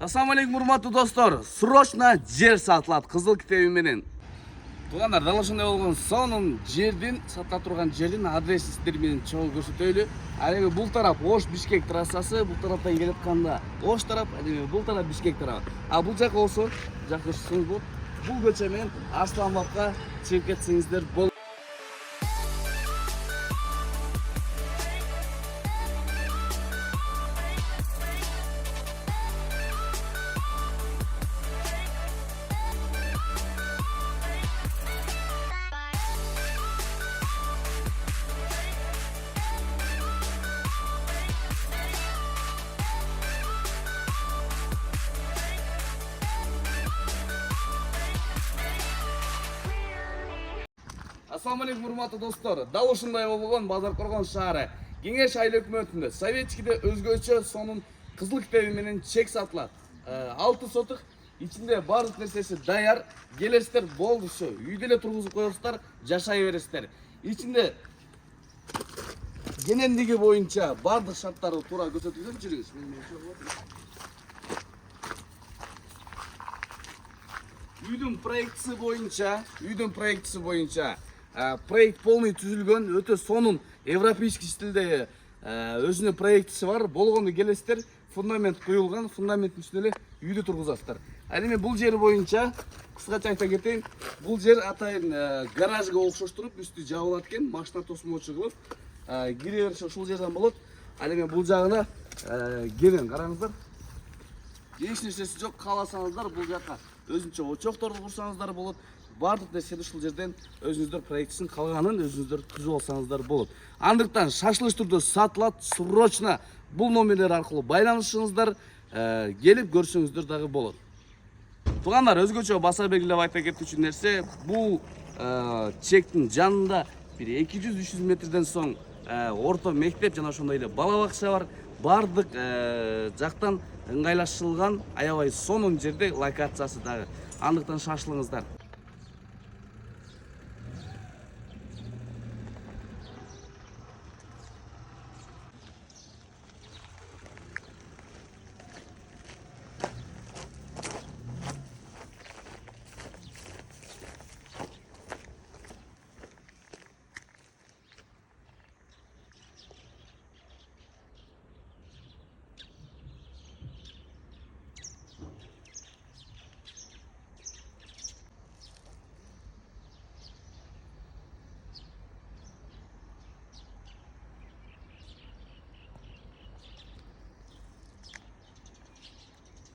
Assalamu alaikum урматтуу достор. Срочно жер сатылат кызыл китеби менен. Туугандар, дал ошондой болгон сонун жердин сатыла турган жердин адресин сиздер менен чогуу көрсөтөлү. Ал эми бул тарап Ош Бишкек трассасы, бул тараптан келип атканда Ош тарап, ал эми бул тарап Бишкек тарабы. А бул жака болсо, жакшы көрсөтсөңүз болот. Бул көчө менен Арсланбабка чыгып кетсеңиздер болот. Assalamu alaikum урматтуу достор. Дал ушундай болгон Базар Коргон шаары Кеңеш айыл өкмөтүндө советчикиде өзгөчө сонун кызыл китеби менен чек сатылат. 6 сотук ичинде баардык нерсеси даяр. Келесиздер, болду ушу. Үйдө эле тургузуп коесуздар, жашай бересиздер. Ичинде кенендиги боюнча баардык шарттары туура көрсөтүлгөн. Жүрүңүз. Үйдүн проектisi боюнча проект полный түзүлгөн, өтө сонун европейский стилде өзүнүн проектisi бар. Болгону келесиздер, фундамент куюлган, фундаменттин үстүнө эле үйдү тургузасыздар. Ал эми бул жер боюнча кыскача айта кетейин, бул жер атайын гаражга окшоштуруп, үстү жабылат экен, машина тосмочу кылып, кире бериши ушул жерден болот. Ал эми бул жагына келин караңыздар. Эч нерсеси жок, кааласаңыздар бул жака өзүнчө очокторду курсаңыздар болот. Бардык нерсени ушул жерден өзүңүздөр проектисин калганын өзүңүздөр түзүп алсаңыздар болот. Андыктан шашылыш түрдө сатылат, срочно бул номерлер аркылуу байланышыңыздар, келип көрсөңүздөр дагы болот. Туугандар, өзгөчө баса белгилеп айта кетүүчү нерсе, бул чектин жанында бир 200-300 метрден соң орто мектеп жана ошондой эле бала бакча бар. Бардык жактан ыңгайлашылган аябай сонун жерде локациясы дагы. Андыктан шашылыңыздар.